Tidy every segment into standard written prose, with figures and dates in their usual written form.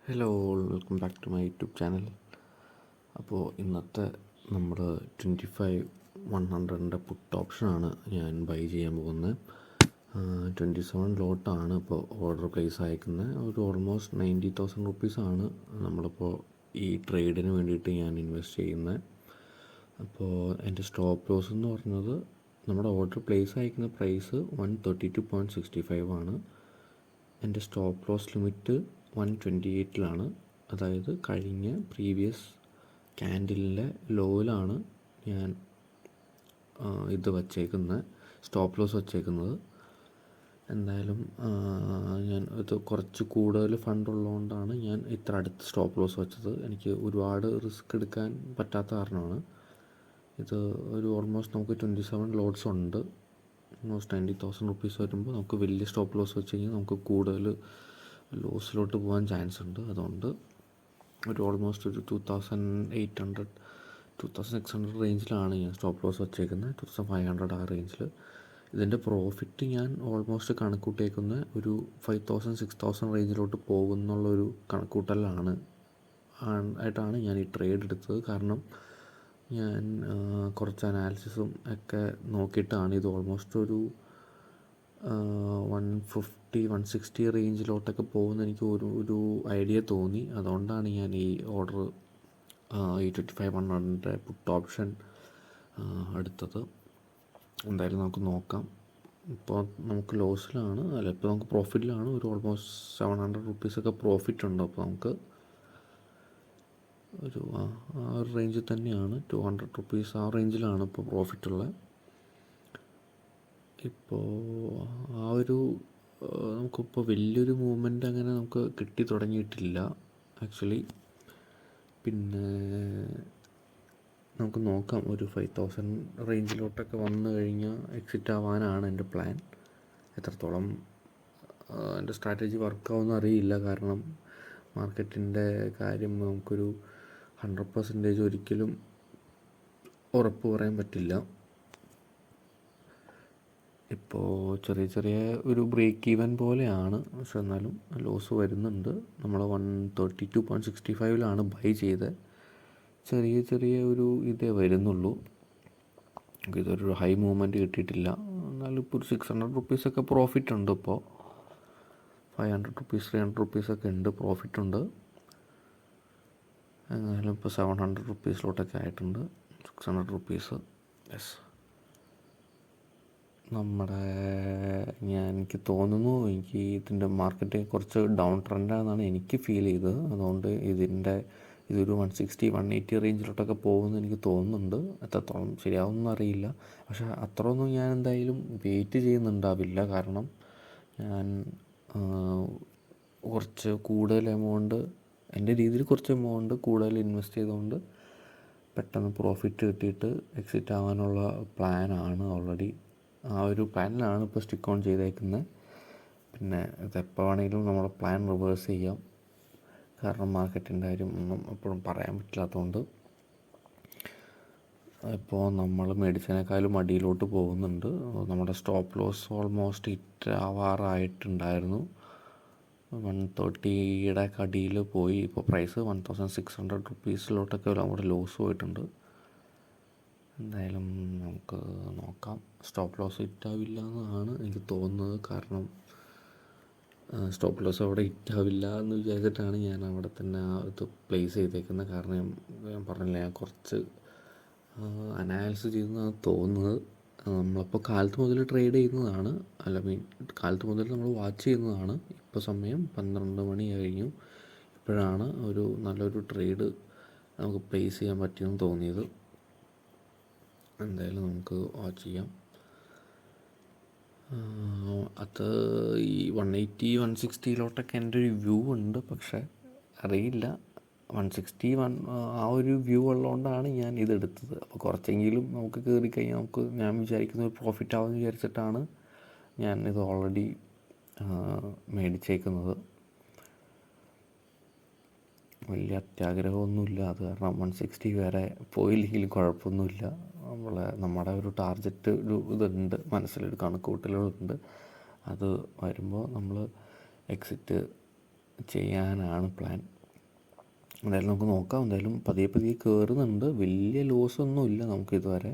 Hello all, welcome back to my YouTube channel. അപ്പോൾ ഇന്നത്തെ നമ്മുടെ 25-100 പുട്ട് ഓപ്ഷനാണ് ഞാൻ ബൈ ചെയ്യാൻ പോകുന്നത്. 27 ലോട്ടാണ് ഇപ്പോൾ ഓർഡർ പ്ലേസ് അയക്കുന്നത്. ഒരു ഓൾമോസ്റ്റ് 90,000 റുപ്പീസാണ് നമ്മളിപ്പോൾ ഈ ട്രേഡിന് വേണ്ടിയിട്ട് ഞാൻ ഇൻവെസ്റ്റ് ചെയ്യുന്നത്. അപ്പോൾ എൻ്റെ സ്റ്റോപ്പ് ലോസ് എന്ന് പറഞ്ഞത് നമ്മുടെ ഓർഡർ പ്ലേസ് അയക്കുന്ന പ്രൈസ് 132.65 ആണ്. എൻ്റെ സ്റ്റോപ്പ് ലോസ് ലിമിറ്റ് 128 അതായത് കഴിഞ്ഞ പ്രീവിയസ് ക്യാൻഡിലിൻ്റെ ലോയിലാണ് ഞാൻ ഇത് വച്ചേക്കുന്നത്, സ്റ്റോപ്പ് ലോസ് വച്ചേക്കുന്നത്. എന്തായാലും ഞാൻ ഇത് കുറച്ച് കൂടുതൽ ഫണ്ട് ഉള്ളതുകൊണ്ടാണ് ഞാൻ ഇത്ര അടുത്ത് സ്റ്റോപ്പ് ലോസ് വെച്ചത്. എനിക്ക് ഒരുപാട് റിസ്ക് എടുക്കാൻ പറ്റാത്ത കാരണമാണ് ഇത്. ഒരു ഓൾമോസ്റ്റ് നമുക്ക് 27 ലോട്ട്സ് ഉണ്ട്. ഓൾമോസ്റ്റ് 90,000 റുപ്പീസ് വരുമ്പോൾ നമുക്ക് വലിയ സ്റ്റോപ്പ് ലോസ് വെച്ച് കഴിഞ്ഞാൽ നമുക്ക് കൂടുതൽ ലോസിലോട്ട് പോകാൻ ചാൻസ് ഉണ്ട്. അതുകൊണ്ട് ഒരു ഓൾമോസ്റ്റ് ഒരു 2,600 റേഞ്ചിലാണ് ഞാൻ സ്റ്റോപ്പ് ലോസ് വച്ചേക്കുന്നത്. 2,500 ആ റേഞ്ചിൽ. ഇതിൻ്റെ പ്രോഫിറ്റ് ഞാൻ ഓൾമോസ്റ്റ് കണക്കൂട്ടിയേക്കുന്ന ഒരു 5,000-6,000 റേഞ്ചിലോട്ട് പോകുന്നുള്ളൊരു കണക്കൂട്ടലാണ് ആയിട്ടാണ് ഞാൻ ഈ ട്രേഡ് എടുത്തത്. കാരണം ഞാൻ കുറച്ച് അനാലിസിസും ഒക്കെ നോക്കിയിട്ടാണ് ഇത് ഓൾമോസ്റ്റ് ഒരു 150-160 റേഞ്ചിലോട്ടൊക്കെ പോകുന്ന എനിക്ക് ഒരു ഐഡിയ തോന്നി. അതുകൊണ്ടാണ് ഞാൻ ഈ ഓർഡർ ഈ 25-100 പുട്ട് ഓപ്ഷൻ എടുത്തത്. എന്തായാലും നമുക്ക് നോക്കാം. ഇപ്പോൾ നമുക്ക് ലോസിലാണ്, ഇപ്പോൾ നമുക്ക് പ്രോഫിറ്റിലാണ്. ഒരു ഓൾമോസ്റ്റ് 700 റുപ്പീസൊക്കെ പ്രോഫിറ്റ് ഉണ്ട്. അപ്പോൾ നമുക്ക് ഒരു ആ ഒരു റേഞ്ചിൽ തന്നെയാണ്, 200 റുപ്പീസ് ആ റേഞ്ചിലാണ് ഇപ്പോൾ പ്രോഫിറ്റുള്ളത്. ഇപ്പോൾ ആ ഒരു നമുക്കിപ്പോൾ വലിയൊരു മൂവ്മെൻ്റ് അങ്ങനെ നമുക്ക് കിട്ടി തുടങ്ങിയിട്ടില്ല ആക്ച്വലി. പിന്നെ നമുക്ക് നോക്കാം, ഒരു 5,000 റേഞ്ചിലോട്ടൊക്കെ വന്നു കഴിഞ്ഞാൽ എക്സിറ്റ് ആവാനാണ് എൻ്റെ പ്ലാൻ. എത്രത്തോളം എൻ്റെ സ്ട്രാറ്റജി വർക്കാവുമെന്ന് അറിയില്ല. കാരണം മാർക്കറ്റിൻ്റെ കാര്യം നമുക്കൊരു 100% ഒരിക്കലും ഉറപ്പ് പറയാൻ പറ്റില്ല. ഇപ്പോൾ ചെറിയ ഒരു ബ്രേക്ക് ഈവൻ പോലെയാണ്, പക്ഷെ എന്നാലും ലോസ് വരുന്നുണ്ട്. നമ്മൾ 132.65 ബൈ ചെയ്തത്. ചെറിയ ഒരു ഇതേ വരുന്നുള്ളൂ. ഇതൊരു ഹൈ മൂവ്മെൻറ്റ് കിട്ടിയിട്ടില്ല. എന്നാലും ഇപ്പോൾ ഒരു 600 റുപ്പീസൊക്കെ പ്രോഫിറ്റ് ഉണ്ട്. ഇപ്പോൾ 500 റുപ്പീസ് 300 റുപ്പീസൊക്കെ ഉണ്ട്, പ്രോഫിറ്റ് ഉണ്ട്. എന്നാലും ഇപ്പോൾ 700 റുപ്പീസിലോട്ടൊക്കെ ആയിട്ടുണ്ട്. 600 റുപ്പീസ്. യെസ്, എനിക്ക് തോന്നുന്നു എനിക്ക് ഇതിൻ്റെ മാർക്കറ്റ് കുറച്ച് ഡൗൺ ട്രെൻഡാണെന്നാണ് എനിക്ക് ഫീൽ ചെയ്തത്. അതുകൊണ്ട് ഇതൊരു 160-180 റേഞ്ചിലോട്ടൊക്കെ പോകുമെന്ന് എനിക്ക് തോന്നുന്നുണ്ട്. എത്രത്തോളം ശരിയാവുമെന്ന് അറിയില്ല. പക്ഷേ അത്രയൊന്നും ഞാൻ എന്തായാലും വെയിറ്റ് ചെയ്യുന്നുണ്ടാവില്ല. കാരണം ഞാൻ കുറച്ച് കൂടുതൽ എമൗണ്ട്, എൻ്റെ രീതിയിൽ കുറച്ച് എമൗണ്ട് കൂടുതൽ ഇൻവെസ്റ്റ് ചെയ്തുകൊണ്ട് പെട്ടെന്ന് പ്രോഫിറ്റ് കിട്ടിയിട്ട് എക്സിറ്റ് ആവാനുള്ള പ്ലാനാണ് ഓൾറെഡി. ആ ഒരു പ്ലാനിലാണ് ഇപ്പോൾ സ്റ്റിക്ക് ഓൺ ചെയ്തേക്കുന്നത്. പിന്നെ ഇതെപ്പോൾ വേണമെങ്കിലും നമ്മുടെ പ്ലാൻ റിവേഴ്സ് ചെയ്യാം. കാരണം മാർക്കറ്റിൻ്റെ കാര്യം ഒന്നും എപ്പോഴും പറയാൻ പറ്റില്ലാത്തതുകൊണ്ട്. ഇപ്പോൾ നമ്മൾ മേടിച്ചതിനേക്കാളും അടിയിലോട്ട് പോകുന്നുണ്ട്. നമ്മുടെ സ്റ്റോപ്പ് ലോസ് ഓൾമോസ്റ്റ് ഹിറ്റ് ആവാറായിട്ടുണ്ടായിരുന്നു. 130യുടെ അടിയിൽ പോയി. ഇപ്പോൾ പ്രൈസ് 1,600 റുപ്പീസിലോട്ടൊക്കെ നമ്മുടെ ലോസ് പോയിട്ടുണ്ട്. എന്തായാലും നമുക്ക് നോക്കാം. സ്റ്റോപ്പ് ലോസ് ഹിറ്റാവില്ല എന്നാണ് എനിക്ക് തോന്നുന്നത്. കാരണം സ്റ്റോപ്പ് ലോസ് അവിടെ ഹിറ്റാവില്ല എന്ന് വിചാരിച്ചിട്ടാണ് ഞാൻ അവിടെ തന്നെ ഇത് പ്ലേസ് ചെയ്തേക്കുന്നത്. കാരണം ഞാൻ പറഞ്ഞില്ല, ഞാൻ കുറച്ച് അനാലിസിസ് ചെയ്തെന്നാണ് തോന്നുന്നത്. നമ്മളിപ്പോൾ കാലത്ത് മുതൽ ട്രേഡ് ചെയ്യുന്നതാണ്, കാലത്ത് മുതൽ നമ്മൾ വാച്ച് ചെയ്യുന്നതാണ്. ഇപ്പോൾ സമയം 12 മണി കഴിഞ്ഞു. ഇപ്പോഴാണ് ഒരു നല്ലൊരു ട്രേഡ് നമുക്ക് പ്ലേസ് ചെയ്യാൻ പറ്റിയെന്ന് തോന്നിയത്. എന്തായാലും നമുക്ക് വാച്ച് ചെയ്യാം. അത് ഈ 180-160 എൻ്റെ ഒരു വ്യൂ ഉണ്ട്. പക്ഷേ അറിയില്ല, 161 ആ ഒരു വ്യൂ ഉള്ളതുകൊണ്ടാണ് ഞാൻ ഇതെടുത്തത്. അപ്പോൾ കുറച്ചെങ്കിലും നമുക്ക് കയറിക്കഴിഞ്ഞാൽ ഞാൻ വിചാരിക്കുന്ന ഒരു പ്രോഫിറ്റ് ആവുമെന്ന് വിചാരിച്ചിട്ടാണ് ഞാൻ ഇത് ഓൾറെഡി മേടിച്ചേക്കുന്നത്. വലിയ അത്യാഗ്രഹമൊന്നുമില്ല. അത് കാരണം 160 വരെ പോയില്ലെങ്കിലും കുഴപ്പമൊന്നുമില്ല. നമ്മുടെ ഒരു ടാർഗറ്റ് ഇതുണ്ട്, മനസ്സിലൊരു കണക്കുകൂട്ടലുകളുണ്ട്. അത് വരുമ്പോൾ നമ്മൾ എക്സിറ്റ് ചെയ്യാനാണ് പ്ലാൻ. എന്തായാലും നമുക്ക് നോക്കാം. എന്തായാലും പതിയെ പതിയെ കയറുന്നുണ്ട്. വലിയ ലോസൊന്നും ഇല്ല നമുക്ക് ഇതുവരെ.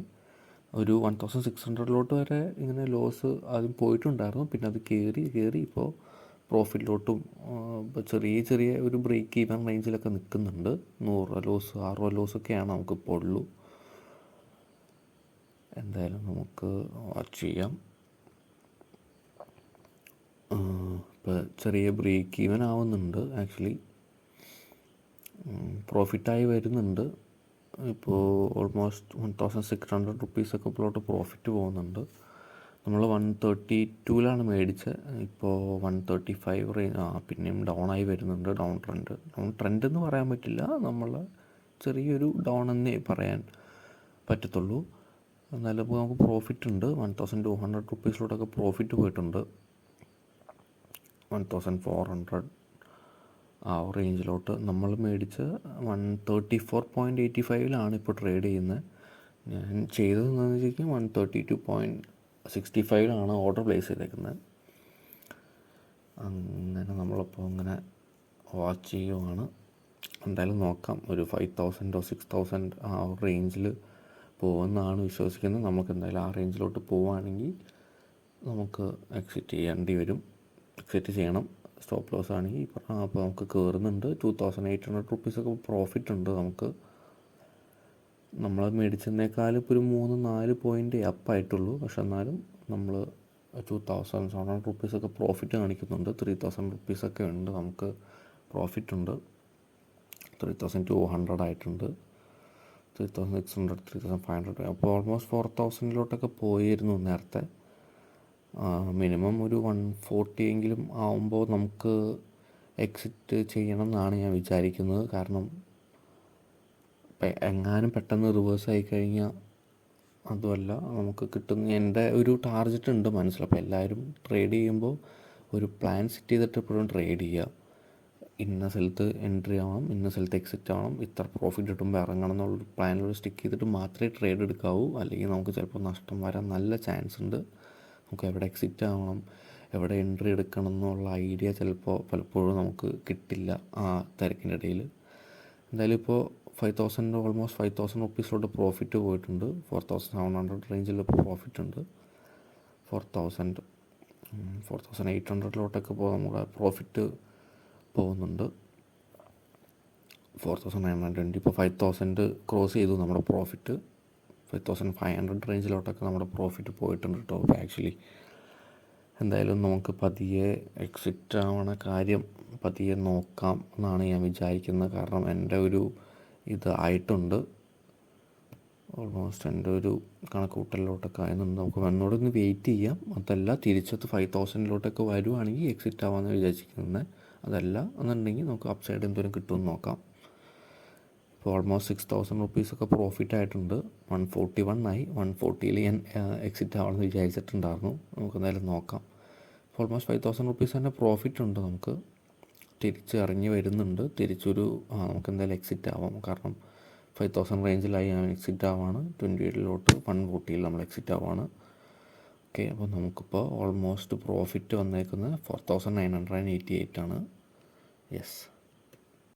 ഒരു 1600 വരെ ഇങ്ങനെ ലോസ് ആദ്യം പോയിട്ടുണ്ടായിരുന്നു. പിന്നെ അത് കയറി ഇപ്പോൾ പ്രോഫിറ്റിലോട്ടും ഇപ്പോൾ ചെറിയ ഒരു ബ്രേക്ക് ഈവൻ റേഞ്ചിലൊക്കെ നിൽക്കുന്നുണ്ട്. 100 ലോസ് 60 ലോസൊക്കെയാണ് നമുക്കിപ്പോൾ ഉള്ളൂ. എന്തായാലും നമുക്ക് വാച്ച് ചെയ്യാം. ഇപ്പോൾ ചെറിയ ബ്രേക്ക് ഈവൻ ആവുന്നുണ്ട്. ആക്ച്വലി പ്രോഫിറ്റായി വരുന്നുണ്ട്. ഇപ്പോൾ ഓൾമോസ്റ്റ് 1600 റുപ്പീസൊക്കെ ഇപ്പോഴോട്ട് പ്രോഫിറ്റ് പോകുന്നുണ്ട്. നമ്മൾ 132 മേടിച്ചത്. ഇപ്പോൾ 135 റേഞ്ച് പിന്നെയും ഡൗൺ ആയി വരുന്നുണ്ട്. ഡൗൺ ട്രെൻഡ് എന്ന് പറയാൻ പറ്റില്ല. നമ്മൾ ചെറിയൊരു ഡൗൺ എന്നേ പറയാൻ പറ്റത്തുള്ളൂ. എന്നാലും ഇപ്പോൾ നമുക്ക് പ്രോഫിറ്റ് ഉണ്ട്. 1200 റുപ്പീസിലോട്ടൊക്കെ പ്രോഫിറ്റ് പോയിട്ടുണ്ട്. 1400 ആ റേഞ്ചിലോട്ട് നമ്മൾ മേടിച്ച് 134.85 ഇപ്പോൾ ട്രേഡ് ചെയ്യുന്നത്. ഞാൻ ചെയ്തതെന്ന് വെച്ചാൽ 132.65 ഓർഡർ പ്ലേസ് ചെയ്തേക്കുന്നത്. അങ്ങനെ നമ്മളിപ്പോൾ ഇങ്ങനെ വാച്ച് ചെയ്യുവാണ്. എന്തായാലും നോക്കാം. ഒരു 5000 6000 ആ റേഞ്ചിൽ പോകുമെന്നാണ് വിശ്വസിക്കുന്നത്. നമുക്ക് എന്തായാലും ആ റേഞ്ചിലോട്ട് പോവുകയാണെങ്കിൽ നമുക്ക് എക്സിറ്റ് ചെയ്യണം. സ്റ്റോപ്പ് ലോസ് ആണെങ്കിൽ അപ്പോൾ നമുക്ക് കയറുന്നുണ്ട്. 2800 റുപ്പീസൊക്കെ പ്രോഫിറ്റ് ഉണ്ട് നമുക്ക്. നമ്മൾ മേടിച്ചതിനേക്കാളും ഇപ്പോൾ ഒരു 3-4 പോയിൻ്റ് അപ്പായിട്ടുള്ളൂ. പക്ഷെ എന്നാലും നമ്മൾ 2700 റുപ്പീസൊക്കെ പ്രോഫിറ്റ് കാണിക്കുന്നുണ്ട്. 3000 റുപ്പീസൊക്കെ ഉണ്ട് നമുക്ക് പ്രോഫിറ്റ് ഉണ്ട്. 3200 ആയിട്ടുണ്ട്. 3600 3500 അപ്പോൾ ഓൾമോസ്റ്റ് 4000 പോയിരുന്നു നേരത്തെ. മിനിമം ഒരു 140 എങ്കിലും ആവുമ്പോൾ നമുക്ക് എക്സിറ്റ് ചെയ്യണം എന്നാണ് ഞാൻ വിചാരിക്കുന്നത്. കാരണം എങ്ങാനും പെട്ടെന്ന് റിവേഴ്സ് ആയി കഴിഞ്ഞാൽ അതുമല്ല നമുക്ക് കിട്ടുന്ന എൻ്റെ ഒരു ടാർഗറ്റ് ഉണ്ട് മനസ്സിൽ. അപ്പോൾ എല്ലാവരും ട്രേഡ് ചെയ്യുമ്പോൾ ഒരു പ്ലാൻ സെറ്റ് ചെയ്തിട്ട് എപ്പോഴും ട്രേഡ് ചെയ്യുക. ഇന്ന സ്ഥലത്ത് എൻട്രി ആവണം, ഇന്ന സ്ഥലത്ത് എക്സിറ്റ് ആവണം, ഇത്ര പ്രോഫിറ്റ് കിട്ടുമ്പോൾ ഇറങ്ങണം എന്നുള്ളൊരു പ്ലാനിലൂടെ സ്റ്റിക്ക് ചെയ്തിട്ട് മാത്രമേ ട്രേഡ് എടുക്കാവൂ. അല്ലെങ്കിൽ നമുക്ക് ചിലപ്പോൾ നഷ്ടം വരാൻ നല്ല ചാൻസ് ഉണ്ട്. നമുക്ക് എവിടെ എക്സിറ്റ് ആവണം, എവിടെ എൻട്രി എടുക്കണം എന്നുള്ള ഐഡിയ പലപ്പോഴും നമുക്ക് കിട്ടില്ല ആ തിരക്കിൻ്റെ ഇടയിൽ. എന്തായാലും ഇപ്പോൾ 5000 ഓൾമോസ്റ്റ് 5000 റുപ്പീസിലോട്ട് പ്രോഫിറ്റ് പോയിട്ടുണ്ട്. 4700 റേഞ്ചിൽ ഇപ്പോൾ പ്രോഫിറ്റ് ഉണ്ട്. 4800 ഇപ്പോൾ നമ്മുടെ പ്രോഫിറ്റ് പോകുന്നുണ്ട്. 4920 ഇപ്പോൾ 5000 ക്രോസ് ചെയ്തു നമ്മുടെ പ്രോഫിറ്റ്. 5500 റേഞ്ചിലോട്ടൊക്കെ നമ്മുടെ പ്രോഫിറ്റ് പോയിട്ടുണ്ട് കേട്ടോ ആക്ച്വലി. എന്തായാലും നമുക്ക് പതിയെ എക്സിറ്റ് ആവണ കാര്യം പതിയെ നോക്കാം എന്നാണ് ഞാൻ വിചാരിക്കുന്നത്. കാരണം എൻ്റെ ഒരു ഇത് ആയിട്ടുണ്ട്. ഓൾമോസ്റ്റ് എൻ്റെ ഒരു കണക്കുകൂട്ടലിലോട്ടൊക്കെ ആയിരുന്നുണ്ട്. നമുക്ക് ഒന്നുകൂടെ ഒന്ന് വെയിറ്റ് ചെയ്യാം. അതല്ല തിരിച്ചത് 5000 വരുവാണെങ്കിൽ എക്സിറ്റ് ആവാമെന്ന് വിചാരിക്കുന്നത്. അതല്ല എന്നുണ്ടെങ്കിൽ നമുക്ക് അപ്പ് സൈഡ് എന്തോരം കിട്ടുമെന്ന് നോക്കാം. ഇപ്പോൾ ഓൾമോസ്റ്റ് 6000 റുപ്പീസൊക്കെ പ്രോഫിറ്റ് ആയിട്ടുണ്ട്. 141 ആയി. 140 ഞാൻ എക്സിറ്റ് ആവണമെന്ന് വിചാരിച്ചിട്ടുണ്ടായിരുന്നു. നമുക്ക് എന്തായാലും നോക്കാം. ഓൾമോസ്റ്റ് 5000 റുപ്പീസ് തന്നെ പ്രോഫിറ്റ് ഉണ്ട് നമുക്ക്. തിരിച്ച് ഇറങ്ങി വരുന്നുണ്ട്. നമുക്ക് എന്തായാലും എക്സിറ്റ് ആവാം. കാരണം 5000 റേഞ്ചിലായി ഞാൻ എക്സിറ്റ് ആവാണ്. 28 140 നമ്മൾ എക്സിറ്റ് ആവാണ്. ഓക്കെ, അപ്പോൾ നമുക്കിപ്പോൾ ഓൾമോസ്റ്റ് പ്രോഫിറ്റ് വന്നേക്കുന്നത് 4988 ആണ്. യെസ്.